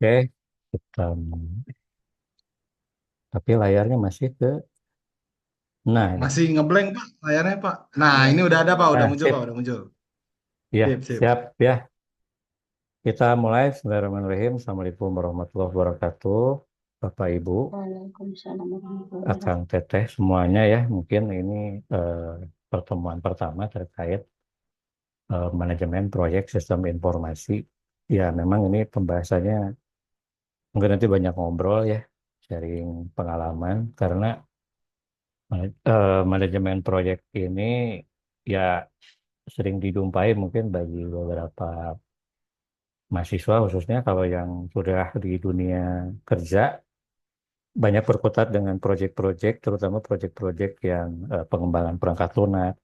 Oke, kita, tapi layarnya masih ke, nah ini, Masih ngeblank Pak layarnya Pak. Nah ini udah ada Pak, udah nah muncul Pak, sip, udah muncul. ya Sip, sip. siap ya. Kita mulai, Bismillahirrahmanirrahim. Assalamualaikum warahmatullahi wabarakatuh. Bapak Ibu, Waalaikumsalam warahmatullahi Akang wabarakatuh. Teteh semuanya ya, mungkin ini eh, pertemuan pertama terkait manajemen proyek sistem informasi. Ya memang ini pembahasannya mungkin nanti banyak ngobrol ya, sharing pengalaman karena manajemen proyek ini ya sering dijumpai mungkin bagi beberapa mahasiswa khususnya kalau yang sudah di dunia kerja banyak berkutat dengan proyek-proyek terutama proyek-proyek yang pengembangan perangkat lunak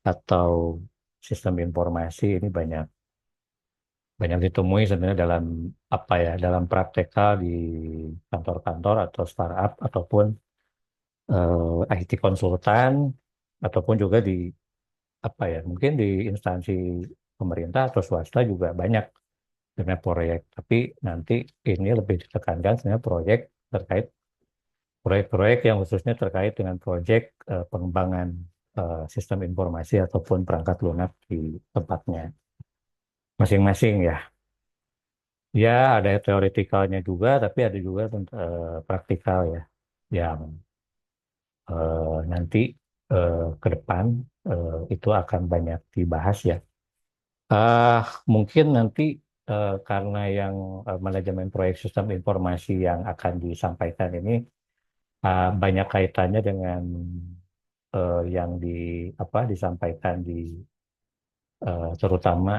atau sistem informasi ini banyak banyak ditemui sebenarnya dalam apa ya dalam praktekal di kantor-kantor atau startup ataupun IT konsultan ataupun juga di apa ya mungkin di instansi pemerintah atau swasta juga banyak sebenarnya proyek tapi nanti ini lebih ditekankan sebenarnya proyek terkait proyek-proyek yang khususnya terkait dengan proyek pengembangan sistem informasi ataupun perangkat lunak di tempatnya masing-masing ya. Ya, ada teoretikalnya juga, tapi ada juga praktikal ya, yang nanti ke depan itu akan banyak dibahas ya. Ah, mungkin nanti karena yang manajemen proyek sistem informasi yang akan disampaikan ini banyak kaitannya dengan yang apa disampaikan di terutama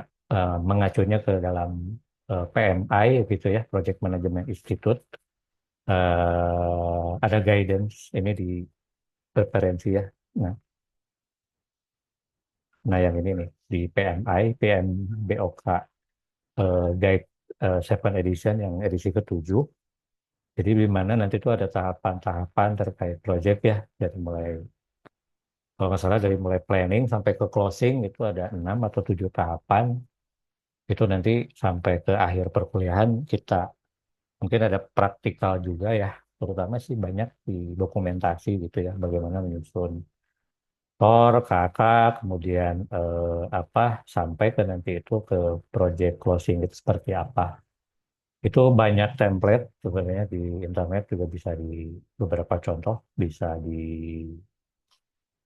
mengacunya ke dalam PMI gitu ya, Project Management Institute. Ada guidance ini di referensi ya. Nah, nah yang ini nih di PMI, PMBOK Guide 7 Edition yang edisi ketujuh. Jadi di mana nanti itu ada tahapan-tahapan terkait project ya, dari mulai kalau nggak salah dari mulai planning sampai ke closing itu ada 6 atau 7 tahapan. Itu nanti sampai ke akhir perkuliahan kita mungkin ada praktikal juga ya, terutama sih banyak di dokumentasi gitu ya, bagaimana menyusun tor, kakak, kemudian apa sampai ke nanti itu ke project closing itu seperti apa. Itu banyak template sebenarnya di internet juga bisa di beberapa contoh bisa di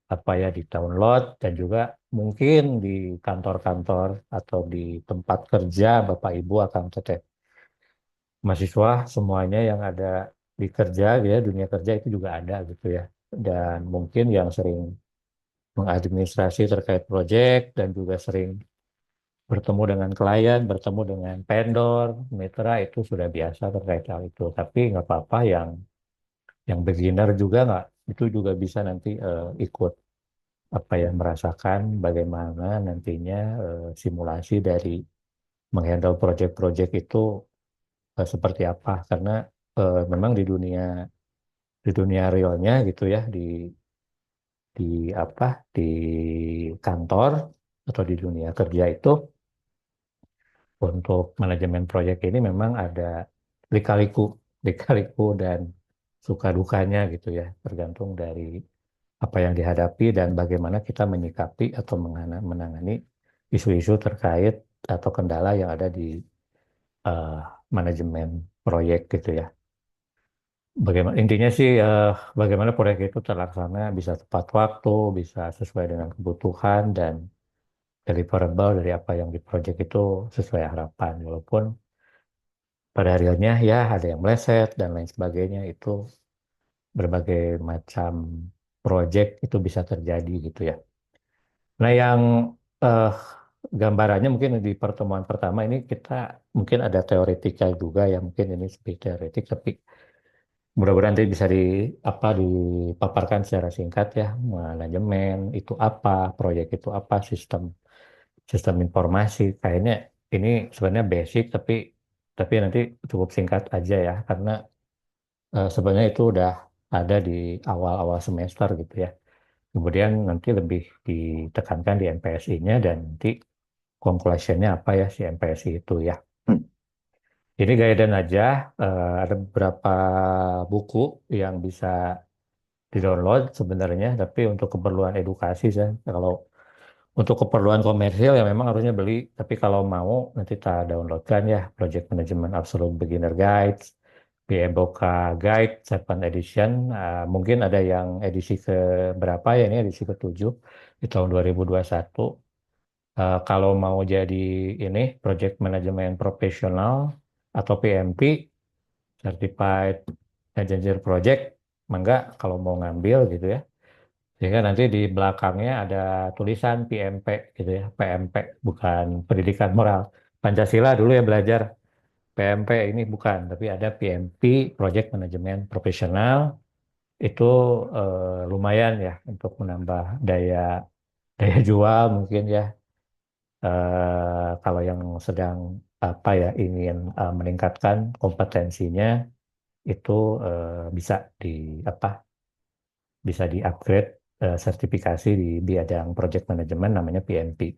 apa ya di download dan juga mungkin di kantor-kantor atau di tempat kerja Bapak Ibu akan tetap mahasiswa semuanya yang ada di kerja ya dunia kerja itu juga ada gitu ya dan mungkin yang sering mengadministrasi terkait proyek dan juga sering bertemu dengan klien, bertemu dengan vendor, mitra itu sudah biasa terkait hal itu. Tapi nggak apa-apa yang beginner juga nggak itu juga bisa nanti ikut apa ya merasakan bagaimana nantinya simulasi dari menghandle proyek-proyek itu seperti apa karena memang di dunia realnya gitu ya di apa di kantor atau di dunia kerja itu untuk manajemen proyek ini memang ada lika-liku lika-liku dan suka dukanya gitu ya tergantung dari apa yang dihadapi dan bagaimana kita menyikapi atau menangani isu-isu terkait atau kendala yang ada di eh, manajemen proyek gitu ya. Bagaimana intinya sih bagaimana proyek itu terlaksana bisa tepat waktu, bisa sesuai dengan kebutuhan dan deliverable dari apa yang di proyek itu sesuai harapan. Walaupun pada akhirnya ya ada yang meleset dan lain sebagainya itu berbagai macam proyek itu bisa terjadi gitu ya. Nah yang eh, gambarannya mungkin di pertemuan pertama ini kita mungkin ada teoretikal juga ya mungkin ini lebih teoretik tapi mudah-mudahan nanti bisa apa dipaparkan secara singkat ya manajemen itu apa proyek itu apa sistem sistem informasi kayaknya ini sebenarnya basic tapi nanti cukup singkat aja ya karena sebenarnya itu udah ada di awal-awal semester gitu ya kemudian nanti lebih ditekankan di MPSI-nya dan nanti conclusion-nya apa ya si MPSI itu ya. Ini guidance aja, ada beberapa buku yang bisa di-download sebenarnya, tapi untuk keperluan edukasi saya, kalau untuk keperluan komersil ya memang harusnya beli, tapi kalau mau nanti tak downloadkan ya Project Management Absolute Beginner Guide, PMBOK Guide 7 Edition. Mungkin ada yang edisi ke berapa ya, ini edisi ke-7 di tahun 2021. Kalau mau jadi ini Project Management Professional atau PMP, Certified Manager Project, mangga kalau mau ngambil gitu ya. Sehingga nanti di belakangnya ada tulisan PMP gitu ya, PMP bukan pendidikan moral. Pancasila dulu ya belajar PMP, ini bukan, tapi ada PMP Project Management Professional. Itu lumayan ya untuk menambah daya daya jual mungkin ya. Kalau yang sedang apa ya ingin meningkatkan kompetensinya itu bisa di apa bisa di-upgrade sertifikasi di bidang project management namanya PMP.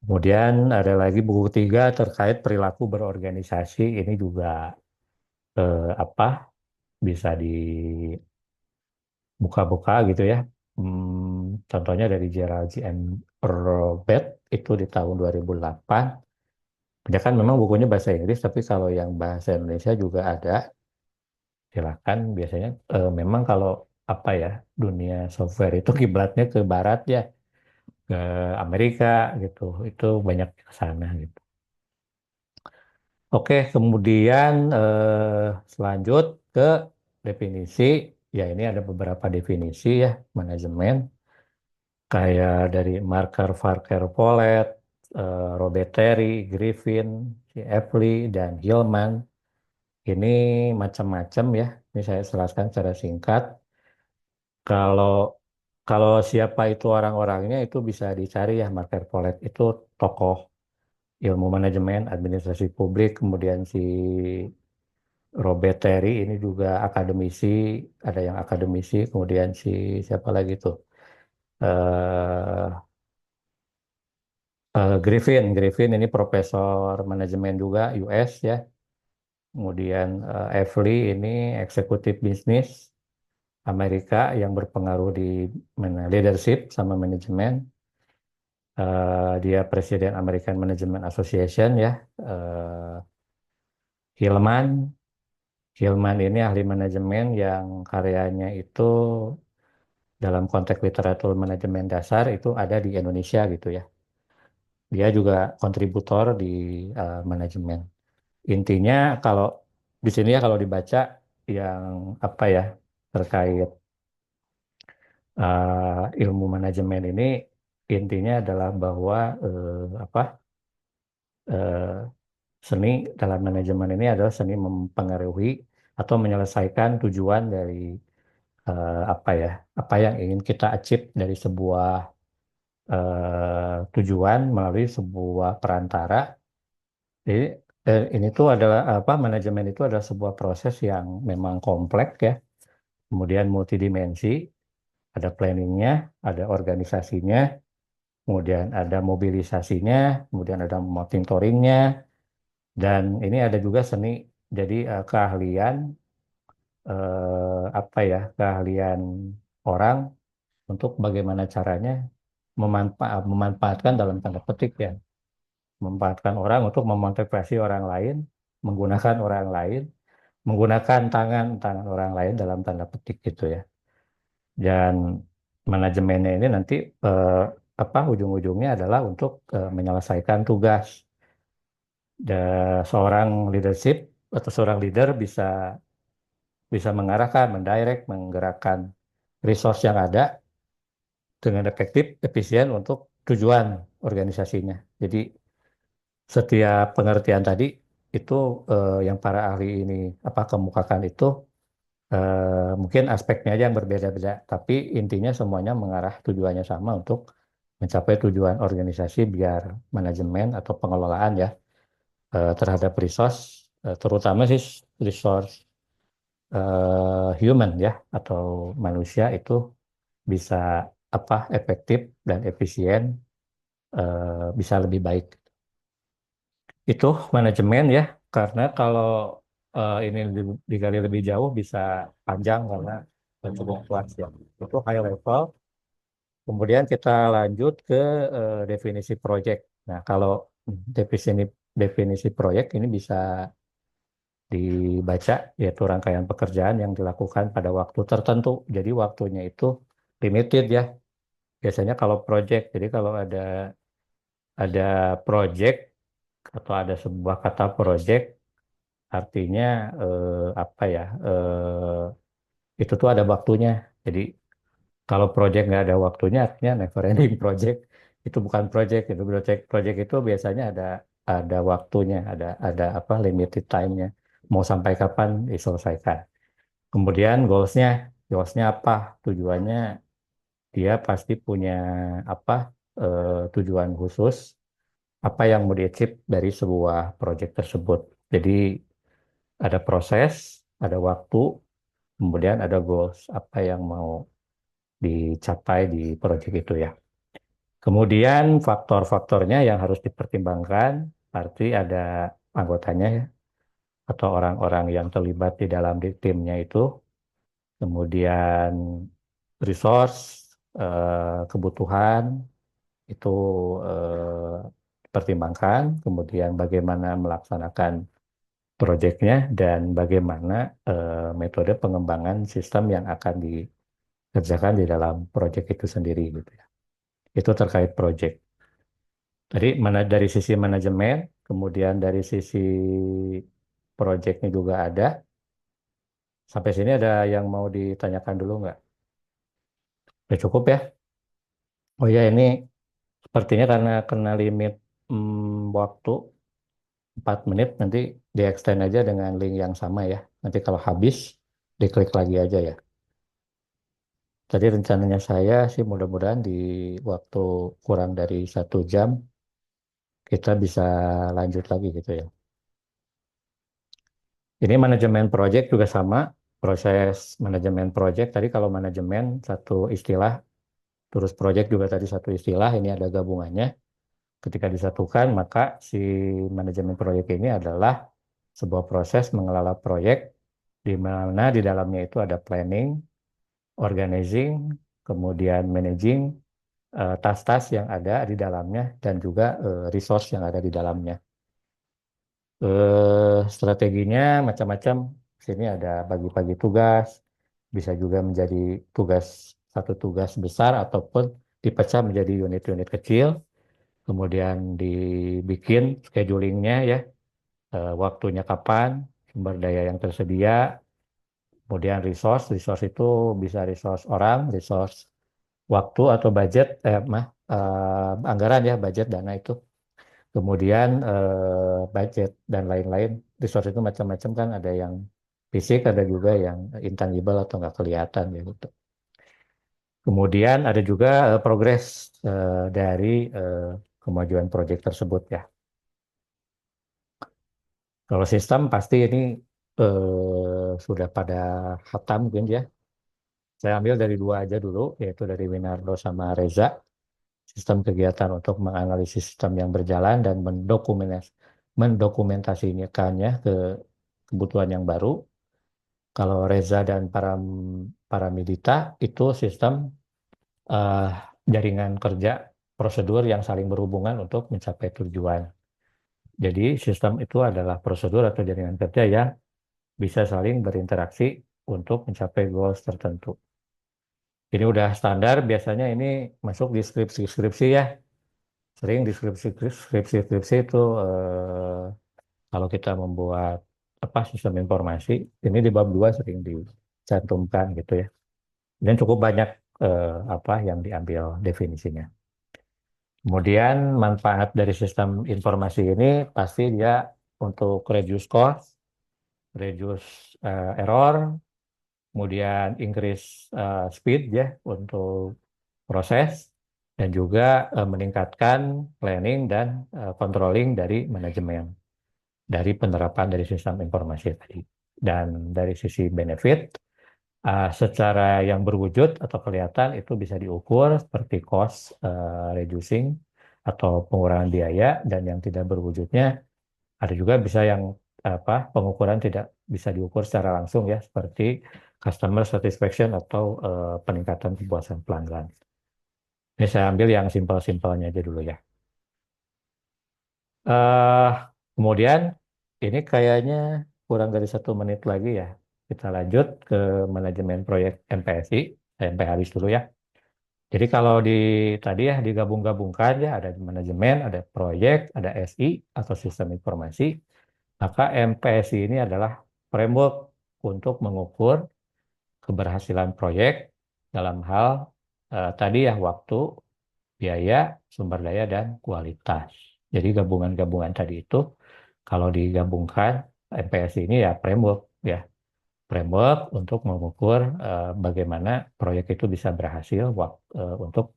Kemudian ada lagi buku ketiga terkait perilaku berorganisasi. Ini juga apa bisa dibuka-buka gitu ya. Contohnya dari Gerald G. M. Robert itu di tahun 2008. Dia kan memang bukunya bahasa Inggris, tapi kalau yang bahasa Indonesia juga ada. Silakan. Biasanya memang kalau apa ya dunia software itu kiblatnya ke barat ya, ke Amerika gitu. Itu banyak ke sana gitu. Oke, kemudian selanjut ke definisi. Ya ini ada beberapa definisi ya manajemen kayak dari Marker, Farker, Polet, Robert Terry, Griffin, C. Epley, dan Hillman. Ini macam-macam ya. Ini saya jelaskan secara singkat. Kalau kalau siapa itu orang-orangnya itu bisa dicari ya. Marker Polet itu tokoh ilmu manajemen, administrasi publik, kemudian si Robert Terry ini juga akademisi, ada yang akademisi, kemudian si siapa lagi tuh? eh Griffin ini profesor manajemen juga US ya. Kemudian Evely ini eksekutif bisnis Amerika yang berpengaruh di leadership sama manajemen. Dia presiden American Management Association ya. Eh, Hillman Hillman ini ahli manajemen yang karyanya itu dalam konteks literatur manajemen dasar itu ada di Indonesia gitu ya. Dia juga kontributor di manajemen. Intinya kalau di sini ya kalau dibaca yang apa ya terkait ilmu manajemen ini intinya adalah bahwa apa eh, seni dalam manajemen ini adalah seni mempengaruhi atau menyelesaikan tujuan dari apa ya apa yang ingin kita achieve dari sebuah tujuan melalui sebuah perantara. Jadi ini tuh adalah apa manajemen itu adalah sebuah proses yang memang kompleks ya, kemudian multidimensi, ada planningnya, ada organisasinya, kemudian ada mobilisasinya, kemudian ada monitoringnya, dan ini ada juga seni, jadi keahlian apa ya keahlian orang untuk bagaimana caranya memanfaatkan dalam tanda petik ya, memanfaatkan orang untuk memotivasi orang lain, menggunakan orang lain, menggunakan tangan orang lain dalam tanda petik gitu ya. Dan manajemennya ini nanti eh, apa ujung-ujungnya adalah untuk menyelesaikan tugas. Seorang leadership atau seorang leader bisa bisa mengarahkan, mendirect, menggerakkan resource yang ada dengan efektif, efisien untuk tujuan organisasinya. Jadi setiap pengertian tadi itu yang para ahli ini apa kemukakan itu mungkin aspeknya aja yang berbeda-beda, tapi intinya semuanya mengarah tujuannya sama untuk mencapai tujuan organisasi biar manajemen atau pengelolaan ya terhadap resource, terutama sih resource human ya atau manusia itu bisa apa efektif dan efisien, bisa lebih baik. Itu manajemen ya. karena kalau ini digali lebih jauh bisa panjang karena cukup luas ya. Itu high level. Kemudian kita lanjut ke definisi project. Nah, kalau definisi definisi project ini bisa dibaca yaitu rangkaian pekerjaan yang dilakukan pada waktu tertentu. Jadi waktunya itu limited ya. Biasanya kalau project, jadi kalau ada project atau ada sebuah kata project artinya apa ya? Itu tuh ada waktunya. Jadi kalau project nggak ada waktunya artinya never ending project. Itu bukan project, itu project itu biasanya ada waktunya, ada apa limited time-nya. Mau sampai kapan diselesaikan. Kemudian goalsnya apa? Tujuannya dia pasti punya apa tujuan khusus, apa yang mau di-achieve dari sebuah project tersebut. Jadi ada proses, ada waktu, kemudian ada goals, apa yang mau dicapai di project itu ya. Kemudian faktor-faktornya yang harus dipertimbangkan, arti ada anggotanya ya, atau orang-orang yang terlibat di dalam timnya itu, kemudian resource, kebutuhan itu dipertimbangkan, kemudian bagaimana melaksanakan proyeknya dan bagaimana metode pengembangan sistem yang akan dikerjakan di dalam proyek itu sendiri gitu ya. Itu terkait proyek. Tadi mana dari sisi manajemen, kemudian dari sisi proyeknya juga ada. Sampai sini ada yang mau ditanyakan dulu nggak? Udah cukup ya? Oh ya ini sepertinya karena kena limit waktu 4 menit, nanti di-extend aja dengan link yang sama ya. Nanti kalau habis, diklik lagi aja ya. Tadi rencananya saya sih mudah-mudahan di waktu kurang dari 1 jam, kita bisa lanjut lagi gitu ya. Ini manajemen project juga sama, proses manajemen project. Tadi kalau manajemen satu istilah, terus project juga tadi satu istilah, ini ada gabungannya. Ketika disatukan, maka si manajemen proyek ini adalah sebuah proses mengelola proyek di mana di dalamnya itu ada planning, organizing, kemudian managing tas-tas yang ada di dalamnya dan juga resource yang ada di dalamnya. Strateginya macam-macam. Sini ada bagi-bagi tugas, bisa juga menjadi satu tugas besar ataupun dipecah menjadi unit-unit kecil. Kemudian dibikin schedulingnya ya, waktunya kapan, sumber daya yang tersedia, kemudian resource itu bisa resource orang, resource waktu atau budget, anggaran ya, budget dana itu. Kemudian budget dan lain-lain, resource itu macam-macam kan, ada yang fisik, ada juga yang intangible atau nggak kelihatan ya gitu. Kemudian ada juga progres dari kemajuan proyek tersebut ya. Kalau sistem pasti ini sudah pada hatam mungkin ya. Saya ambil dari dua aja dulu, yaitu dari Winardo sama Reza. Sistem kegiatan untuk menganalisis sistem yang berjalan dan mendokumentasikannya ke kebutuhan yang baru. Kalau Reza dan para Milita itu sistem eh, jaringan kerja prosedur yang saling berhubungan untuk mencapai tujuan. Jadi sistem itu adalah prosedur atau jaringan kerja yang bisa saling berinteraksi untuk mencapai goals tertentu. Ini udah standar, biasanya ini masuk di skripsi-skripsi ya. Sering di skripsi itu kalau kita membuat apa sistem informasi, ini di bab 2 sering dicantumkan gitu ya. Dan cukup banyak apa yang diambil definisinya. Kemudian manfaat dari sistem informasi ini pasti dia untuk reduce cost, reduce error, kemudian increase speed ya untuk proses, dan juga meningkatkan planning dan controlling dari manajemen dari penerapan dari sistem informasi tadi. Dan dari sisi benefit, secara yang berwujud atau kelihatan itu bisa diukur seperti cost reducing atau pengurangan biaya, dan yang tidak berwujudnya ada juga bisa yang pengukuran tidak bisa diukur secara langsung ya, seperti customer satisfaction atau peningkatan kepuasan pelanggan. Ini saya ambil yang simpel-simpelnya aja dulu ya. eh Kemudian ini kayaknya kurang dari 1 menit lagi ya. Kita lanjut ke manajemen proyek MPSI, MPHARIS dulu ya. Jadi kalau di tadi ya digabung-gabungkan ya ada manajemen, ada proyek, ada SI atau sistem informasi. Maka MPSI ini adalah framework untuk mengukur keberhasilan proyek dalam hal tadi ya waktu, biaya, sumber daya, dan kualitas. Jadi gabungan-gabungan tadi itu kalau digabungkan MPSI ini ya framework untuk mengukur bagaimana proyek itu bisa berhasil untuk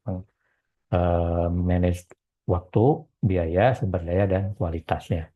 manage waktu, biaya, sumber daya, dan kualitasnya.